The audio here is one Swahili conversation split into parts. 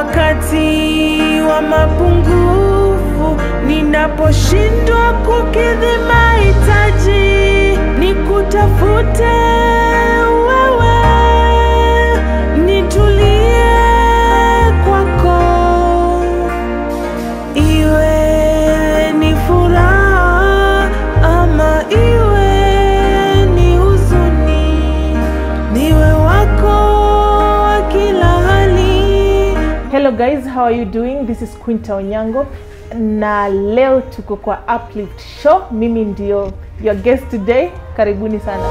wakati wa mapungufu, ninaposhindwa kukidhi mahitaji, nikutafute wewe, nitulie kwako. Iwe ni furaha ama iwe ni huzuni, niwe wako wa kila hali. Hello guys, how are you doing? This is Queenter Onyango na leo tuko kwa Uplift show. Mimi ndio your guest today. Karibuni sana.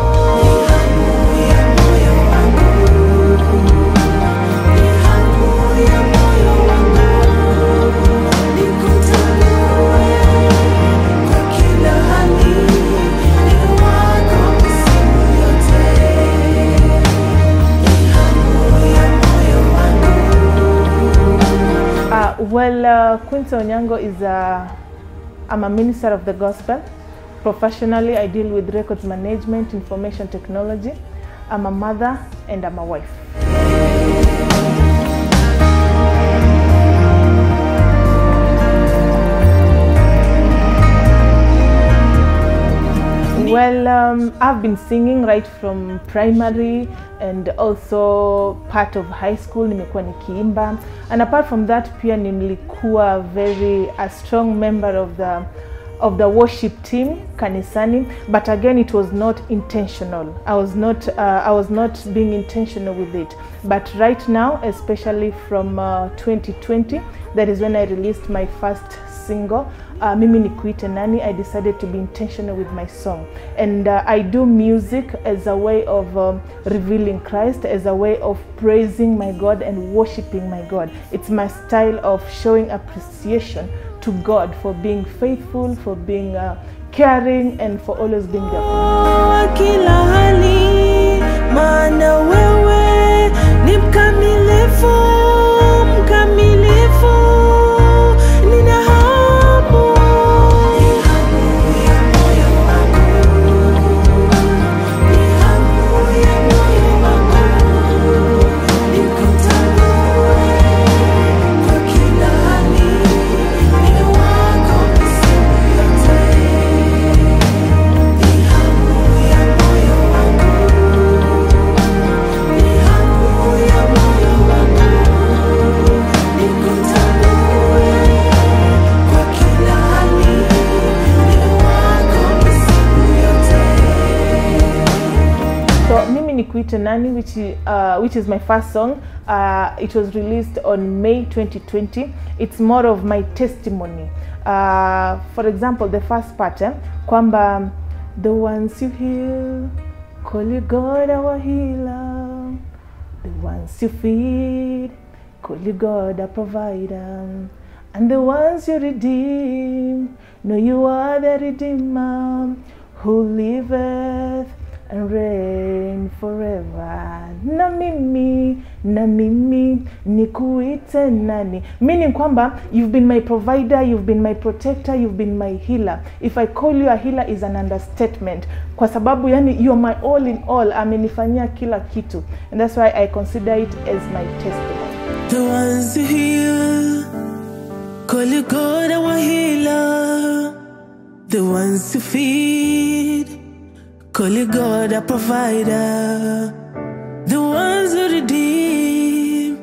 Queenter Onyango is I'm a minister of the gospel. Professionally, I deal with records management, information technology. I'm a mother and I'm a wife. Well, I've been singing right from primary and also part of high school. Nimekuwa nikiimba, and apart from that pia nilikuwa a strong member of the worship team kanisani, but again it was not intentional. I was not being intentional with it. But right now, especially from 2020, that is when I released my first single, Mimi Nikuite Nani. I decided to be intentional with my song, and I do music as a way of revealing Christ, as a way of praising my God and worshiping my God. It's my style of showing appreciation to God for being faithful, for being caring, and for always being there. Kila hali, maana wewe ni mkamilifu, mkamilifu. Nikuite Nani, which is my first song. It was released on May 2020. It's more of my testimony. For example, the first part, kwamba the ones you heal, call you God our healer. The ones you feed, call you God our provider. And the ones you redeem, know you are the Redeemer who liveth and reign forever. Na mimi nikuite nani. Meaning kwamba you've been my provider, you've been my protector, you've been my healer. If I call you a healer is an understatement, kwa sababu yani you're my all in all. Amenifanyia kila kitu, and that's why I consider it as my testimony. The ones you heal, call you God our healer. The ones you feed, call you God a provider. The ones who redeem,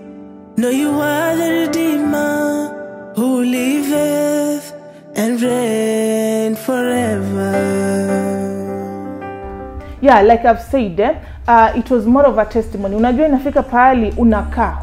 know you are the Redeemer who liveth and reign forever. Yeah, like I've said, it was more of a testimony. Unajua inafika pahali unakaa,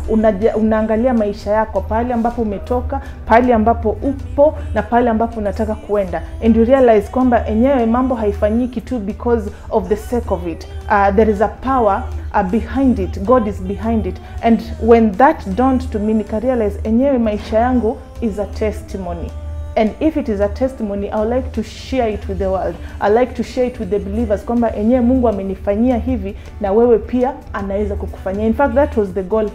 unaangalia maisha yako, pahali ambapo umetoka, pahali ambapo upo, na pahali ambapo unataka kuenda, and you realize kwamba enyewe mambo haifanyiki tu because of the sake of it. There is a power behind it. God is behind it. And when that dawned to me, nika realize enyewe maisha yangu is a testimony. And if it is a testimony, I would like to share it with the world. I like to share it with the believers kwamba enyewe Mungu amenifanyia hivi na wewe pia anaweza kukufanyia. In fact, that was the goal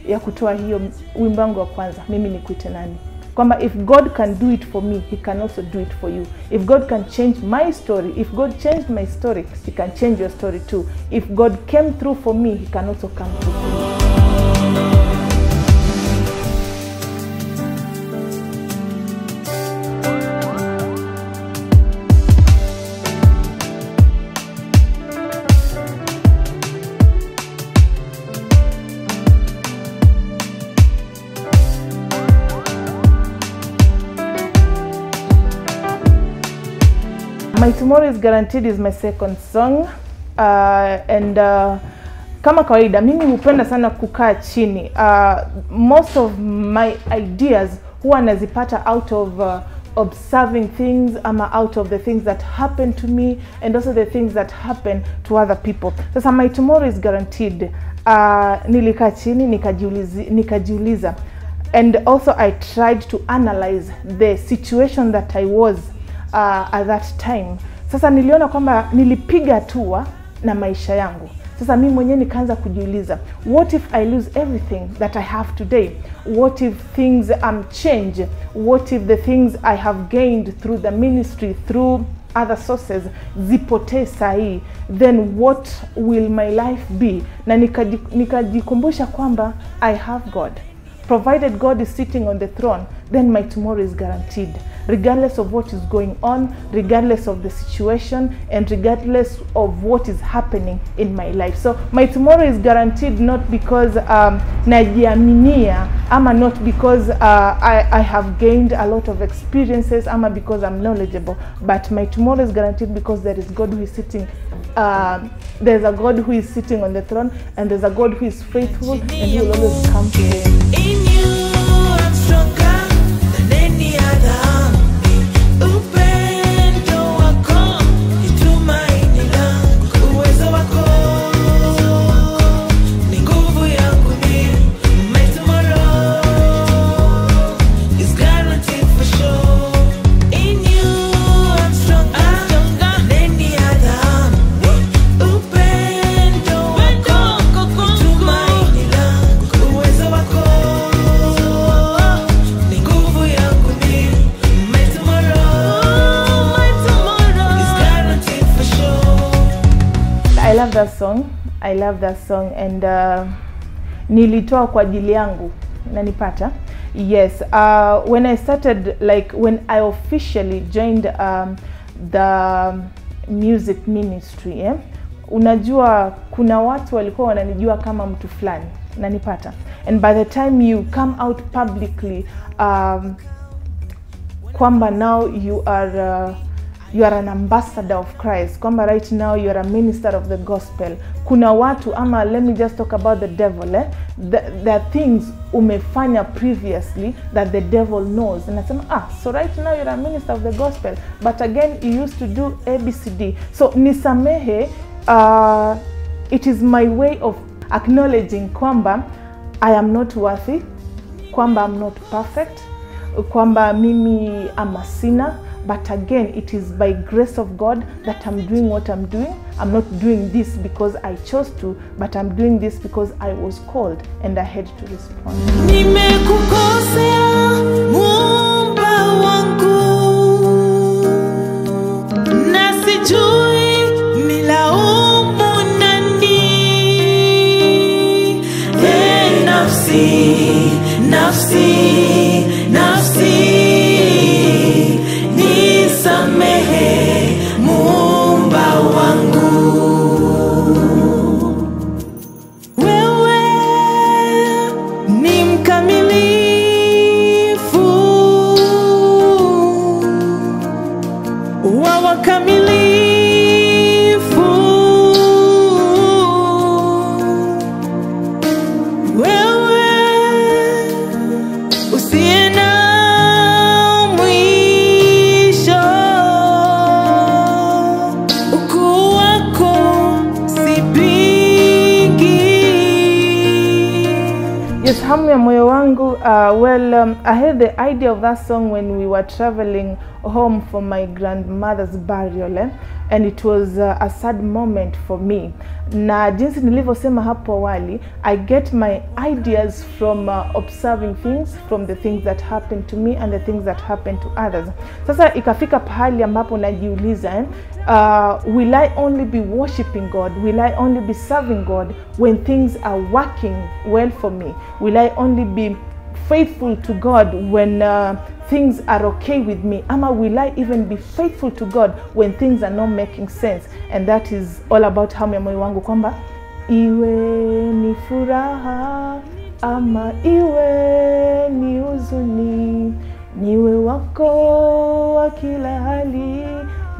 ya kutoa hiyo wimbo wangu wa kwanza, Mimi Nikuite Nani. Kwamba if God can do it for me, he can also do it for you. If God can change my story, if God changed my story, he can change your story too. If God came through for me, he can also come through for you. My Tomorrow is Guaranteed is my second song. Kama kawaida mimi hupenda sana kukaa chini. Most of my ideas huwa nazipata out of observing things ama out of the things that happen to me and also the things that happen to other people. Sasa My Tomorrow is Guaranteed. Nilikaa chini nikajiuliza, and also I tried to analyze the situation that I was at that time. Sasa niliona kwamba nilipiga hatua na maisha yangu. Sasa mimi mwenyewe nikaanza kujiuliza, what if I lose everything that I have today? What if things change? What if the things I have gained through the ministry, through other sources, zipotee sahi? Then what will my life be? Na nikajikumbusha kwamba I have God. Provided God is sitting on the throne, then my tomorrow is guaranteed. Regardless of what is going on, regardless of the situation, and regardless of what is happening in my life. So my tomorrow is guaranteed not because najiaminia, ama not because I have gained a lot of experiences, ama because I'm knowledgeable, but my tomorrow is guaranteed because there is God who is sitting. There's a God who is sitting on the throne, and there's a God who is faithful, and He will always come to me. In you, I'm stronger than any other. Upendo wako ni tumaini langu, uwezo wako ni nguvu yangu mimi. My tomorrow is guaranteed for sure. In you, I'm stronger than any other. Upendo wako ni tumaini langu, uwezo wako ni nguvu yangu mimi. My tomorrow is guaranteed for sure. I love that song. I love that song, and nilitoa kwa ajili yangu. Nanipata? Yes. When I started, like when I officially joined the music ministry, unajua kuna watu walikuwa wananijua kama mtu fulani. Nanipata? And by the time you come out publicly, kwamba now you are an ambassador of Christ, kwamba right now you are a minister of the gospel. Kuna watu, ama let me just talk about the devil, there are things umefanya previously that the devil knows, and nasema so right now you're a minister of the gospel, but again you used to do ABCD. So nisamehe, it is my way of acknowledging kwamba I am not worthy, kwamba I'm not perfect, kwamba mimi am a sinner, but again it is by grace of God that I'm doing what I'm doing. I'm not doing this because I chose to, but I'm doing this because I was called and I had to respond. Nimekukosea Muumba wangu, na sijui nilaumu nani. Nafsi, nafsi, nafsi, nisamehe Muumba wangu. Wewe ni mkamilifu wa wakamilifu. Wewe usiye na mwisho, ukuu wako sipingi. Yes, hamu ya moyo wangu. I had the idea of that song when we were traveling home for my grandmother's burial, and it was a sad moment for me. Na jinsi nilivyosema hapo awali, I get my ideas from observing things, from the things that happen to me and the things that happen to others. Sasa ikafika pahali ambapo najiuliza, will I only be worshiping God? Will I only be serving God when things are working well for me? Will I only be faithful to God when things are okay with me? Ama will I even be faithful to God when things are not making sense? And that is all about hamu ya moyo wangu, kwamba iwe ni furaha ama iwe ni huzuni, niwe wako wa kila hali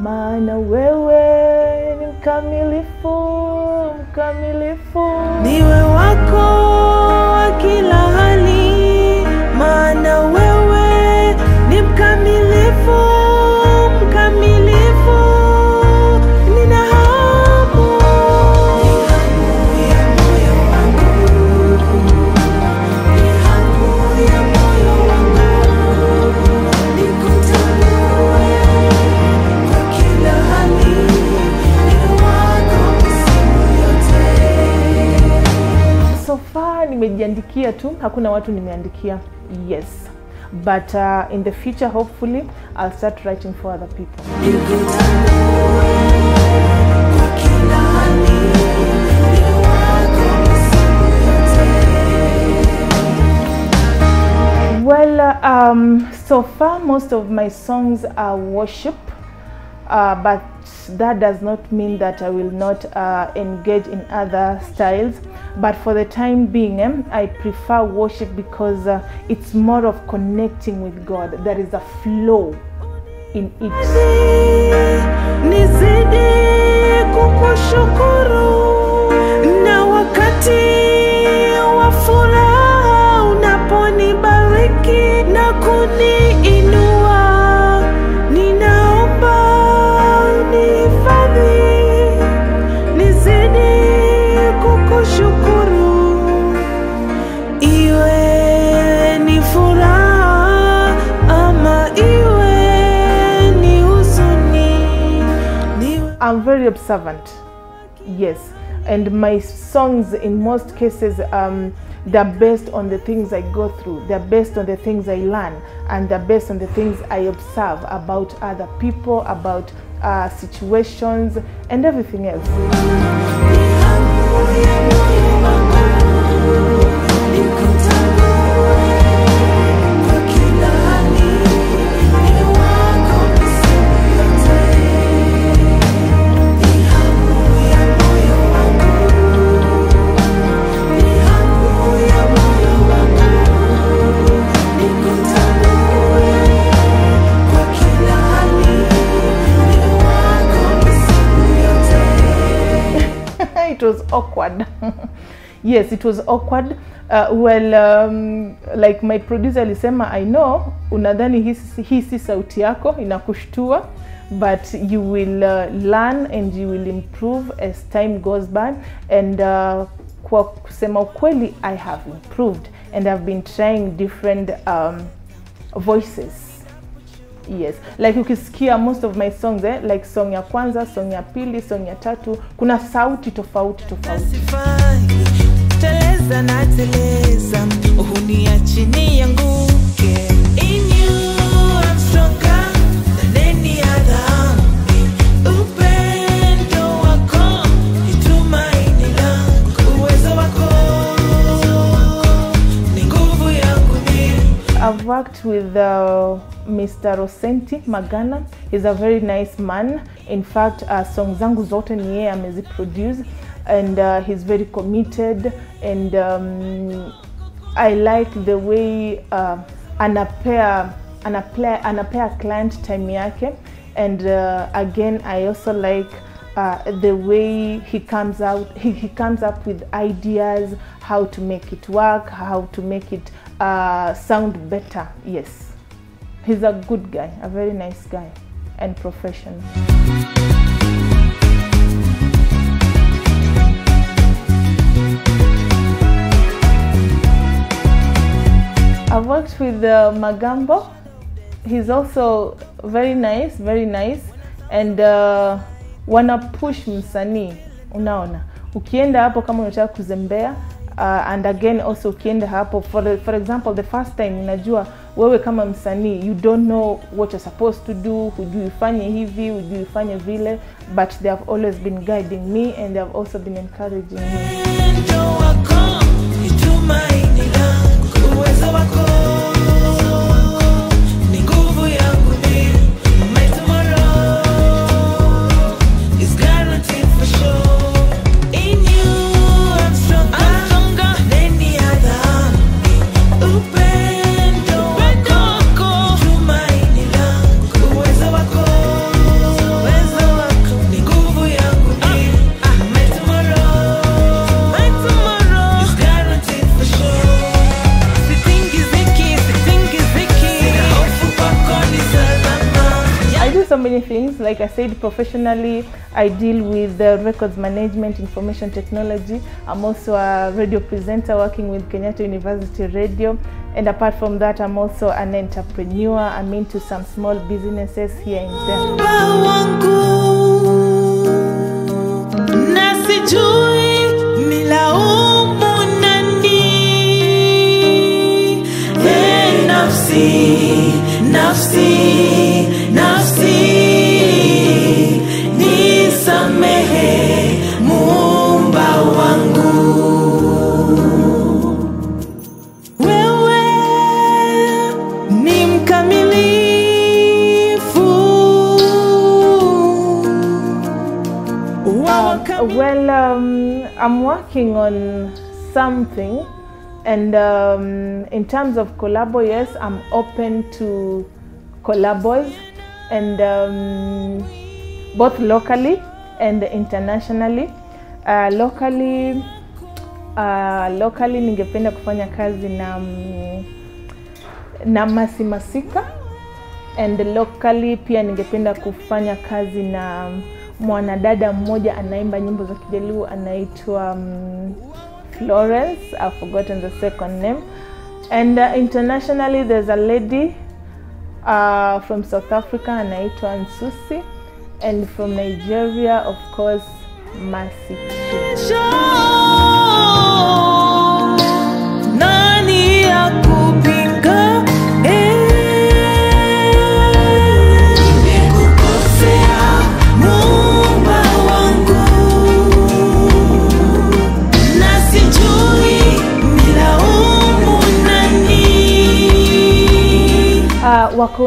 maishani. maana wewe ni mkamilifu, mkamilifu. Niwe wako wa kila hali, maana wewe ni mkamilifu, mkamilifu. Nina hamu ya moyo wangu, ni hamu ya moyo wangu, nikutambue kwa kila hali, ni wako misimu yote. So far nimejiandikia tu, hakuna watu nimeandikia. Yes, but in the future hopefully I'll start writing for other people. Well, so far most of my songs are worship, but that does not mean that I will not engage in other styles. But for the time being, I prefer worship because it's more of connecting with God. There is a flow in it. Nizidi kukushukuru na wakati wa furaha unaponibariki na kuniinua, ninaomba unihifadhi. Nizidi kukushukuru, iwe ni furaha ama iwe ni huzuni. I'm very observant, yes, and my songs in most cases they're based on the things I go through, they're based on the things I learn, and they're based on the things I observe about other people, about situations and everything else. It was awkward. Yes, it was awkward. Like my producer alisema, I know unadhani hii si sauti yako inakushtua, but you will learn and you will improve as time goes by. And kwa kusema ukweli, I have improved and I've been trying different voices. Yes, like ukisikia most of my songs, like song ya kwanza, song ya pili, song ya tatu, kuna sauti tofauti. Teleza na teleza, uhuniachi nianguke. In you I'm stronger than any other. Upendo wako ni tumaini langu, uwezo wako ni nguvu yangu. I've worked with Mr. Rosenti Magana. He's a very nice man. In fact, songs zangu zote ni yeye ameziproduce, and he's very committed, and I like the way anapea client time yake, and again I also like the way he comes up with ideas, how to make it work, how to make it sound better. Yes, he's a good guy, a very nice guy and professional. I've worked with Magambo. He's also very nice, and wana push msanii. Unaona, ukienda hapo kama unataka kuzembea, and again also ukienda hapo, for example, the first time unajua wewe kama msanii, you don't know what you're supposed to do, hujui ufanye hivi, hujui ufanye vile, but they have always been guiding me, and they have also been encouraging me. many things. Like I said, professionally, I deal with records management, information technology. I'm also a radio presenter working with Queenter University Radio. And apart from that, I'm also an entrepreneur. I'm into some small businesses here and there. Nafsi, nisamehe Muumba wangu. Wewe ni mkamilifu. Well, I'm working on something. And in terms of collabo, yes, I'm open to collabos, and both locally and internationally. Locally ningependa kufanya kazi na Masika, and locally pia ningependa kufanya kazi na mwanadada mmoja anaimba nyimbo za Kijaluo anaitwa Florence. I've forgotten the second name. And internationally, there's a lady from South Africa anaitwa Nsusi, and from Nigeria, of course, Mercy. Nani akupinga? Nimekukosea Muumba wangu. Wako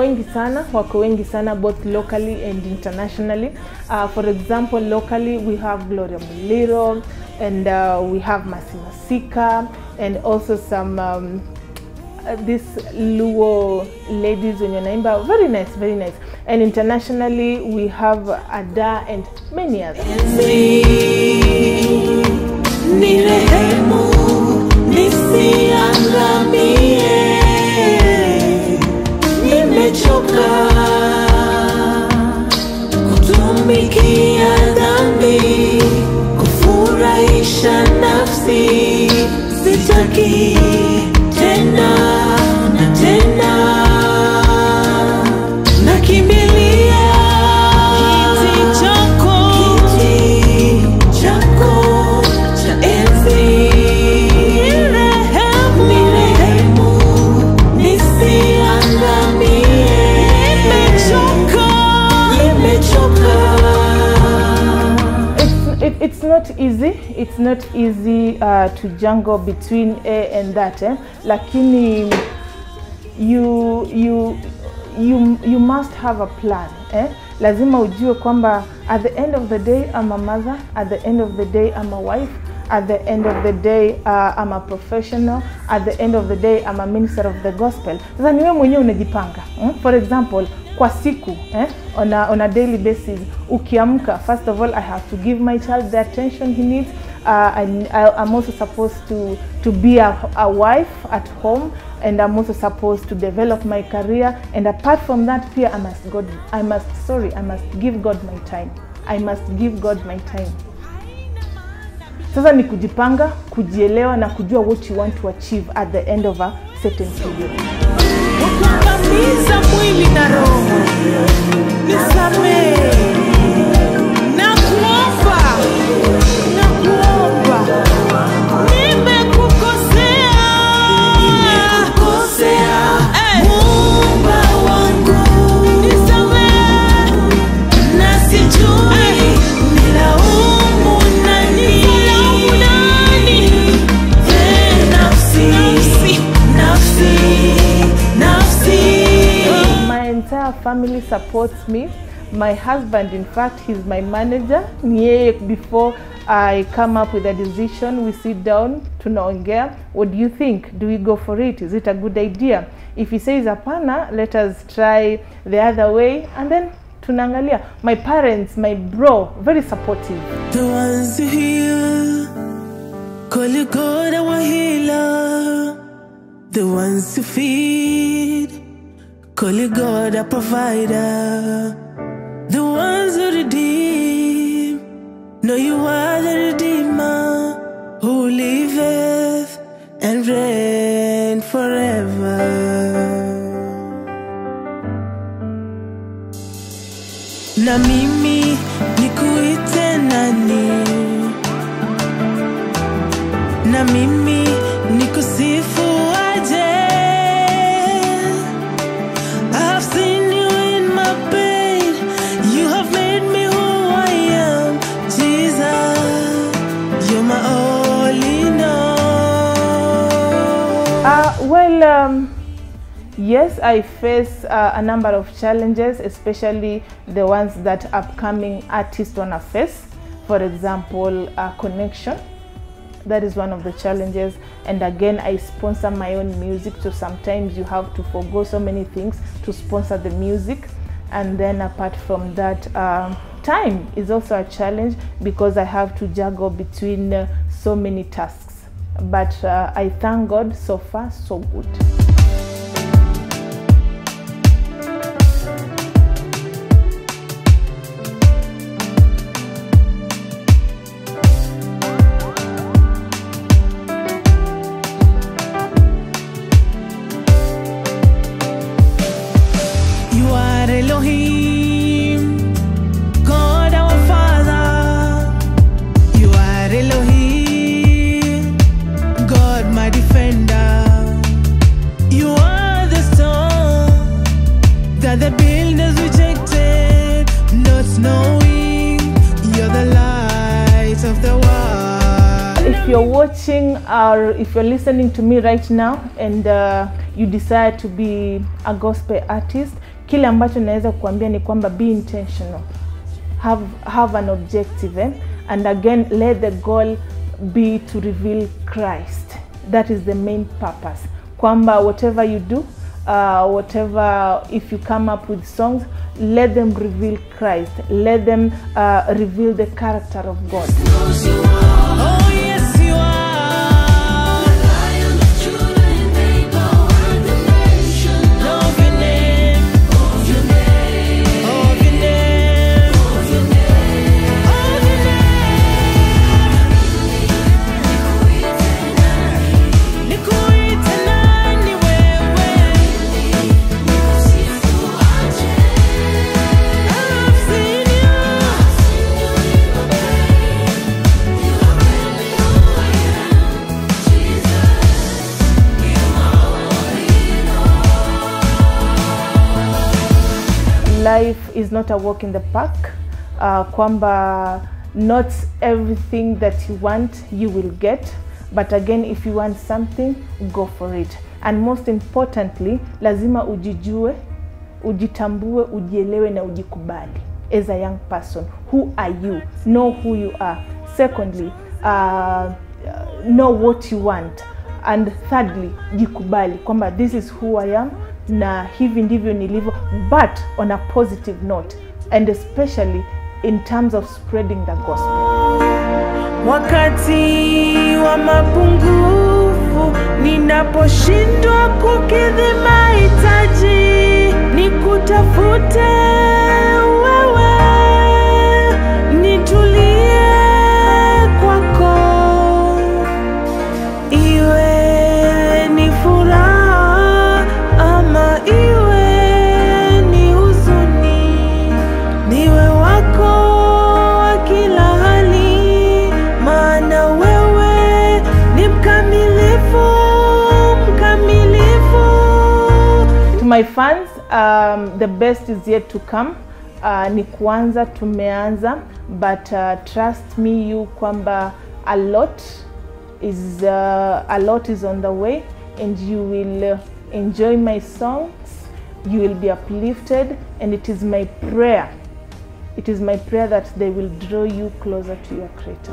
wengi sana both locally and internationally. For example, locally we have Gloria Muliro, and we have Masika, and also some these Luo ladies when you naimba, very nice. And internationally we have Ada and many others. Nirehemu nisiangamie, nimechoka kutumikia dhambi, kufurahisha nafsi, sitaki tena na tena, nakimbilia kiti chako cha enzi. Nirehemu nisiangamie, nimechoka. It's not easy to jungle between A and that, lakini you must have a plan, lazima ujue kwamba at the end of the day I'm a mother, at the end of the day I'm a wife, at the end of the day I'm a professional, at the end of the day I'm a minister of the gospel. Sasa ni wewe mwenyewe unajipanga. For example, kwa siku on a daily basis, ukiamka, first of all I have to give my child the attention he needs. I'm also supposed to be a wife at home, and I'm also supposed to develop my career, and apart from that pia I must give God my time. I must give God my time. Sasa ni kujipanga, kujielewa na kujua what you want to achieve at the end of a certain period. Ukangamiza mwili na roho, nisamehe, nakuomba, nimekukosea, Muumba wangu, nisamehe, na sijui nilaumu nani. My entire family supports me. My husband, in fact, he's my manager. Before I come up with a decision, we sit down, tunaongea. What do you think? Do we go for it? Is it a good idea? If he says apana, let us try the other way, and then tunaangalia. My parents, my bro, very supportive. The ones who heal, call you God our healer. The ones who feed, call you God a provider. the ones who redeem. No, you are the Redeemer who liveth and reign forever. Na mimi nikuite nani? Na mimi nikusifu aje? I've seen you in my pain. You have made me who I am. Jesus, you're my all in all. Yes, I face a number of challenges, especially the ones that upcoming artists wanna face. For example, connection. That is one of the challenges. And again, I sponsor my own music, so sometimes you have to forgo so many things to sponsor the music. And then apart from that, time is also a challenge because I have to juggle between so many tasks. But I thank God, so far so good. Elohim, God our Father. You are Elohim, God my defender. You are the stone that the builders rejected, not knowing you're the light of the world. If you're watching or if you're listening to me right now and you decide to be a gospel artist, kile ambacho naweza kukuambia ni kwamba be intentional, have an objective, and again let the goal be to reveal Christ. That is the main purpose. Kwamba whatever you do, if you come up with songs, let them reveal Christ, let them reveal the character of God. Oh yes you are. Life is not a walk in the park. Kwamba not everything that you want you will get, but again if you want something, go for it. And most importantly, lazima ujijue, ujitambue, ujielewe na ujikubali. As a young person, who are you? Know who you are. Secondly, know what you want. And thirdly, jikubali kwamba this is who I am, na hivi ndivyo nilivyo, but on a positive note, and especially in terms of spreading the gospel. Wakati wa mapungufu, ninaposhindwa kukidhi mahitaji, nikutafute wewe, nitulie kwako, iwe ni furaha ama iwe ni huzuni, niwe wako wa kila hali, maana wewe ni mkamilifu, mkamilifu. To my fans, the best is yet to come. Ni kuanza, tumeanza, but trust me you kwamba a lot is on the way, and you will enjoy my songs, you will be uplifted, and it is my prayer that they will draw you closer to your Creator.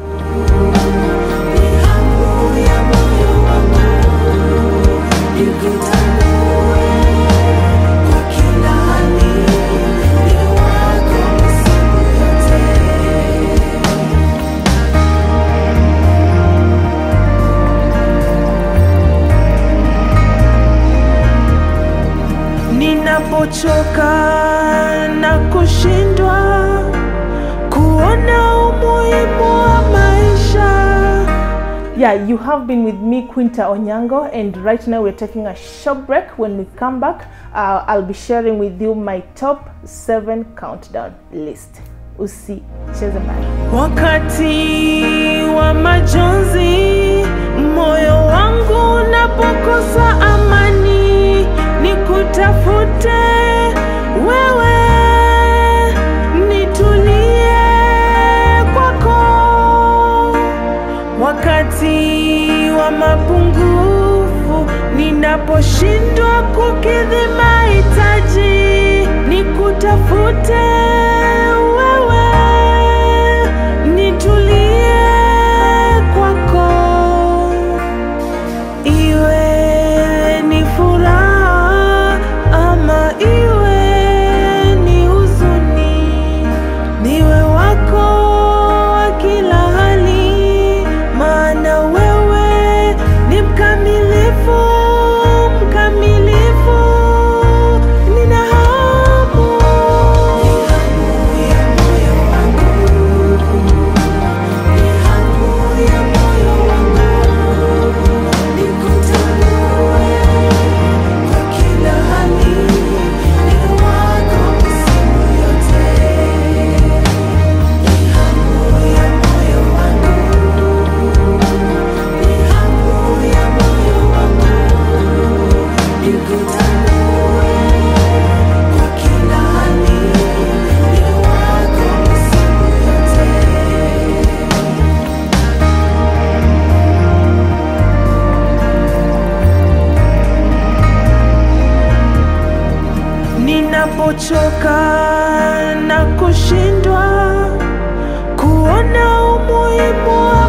Ninapochoka na kushindwa, kuona umuhimu wa maisha. Yeah, you have been with me, Queenter Onyango, and right now we're taking a short break. When we come back, I'll be sharing with you my top 7 countdown list. Usicheze mbali. Wakati wa majonzi, moyo wangu unapokosa amani, nikutafute wewe, nitulie kwako. Wakati wa mapungufu, ninaposhindwa kukidhi mahitaji, nikutafute wewe, nitulie kwako. Iwe ni furaha ama iwe ni huzuni, niwe wako wa kila hali, maana wewe ni mkamilifu, mkamilifu. Nina hamu ya moyo wangu, ni hamu ya moyo wangu, nikutambue kwa kila hali, ni wako misimu yote. Ni hamu ya moyo wangu, ni hamu ya moyo wangu, nikutambue kwa kila hali, ni wako misimu yote. Ninapochoka na kushindwa kuona umuhimu wa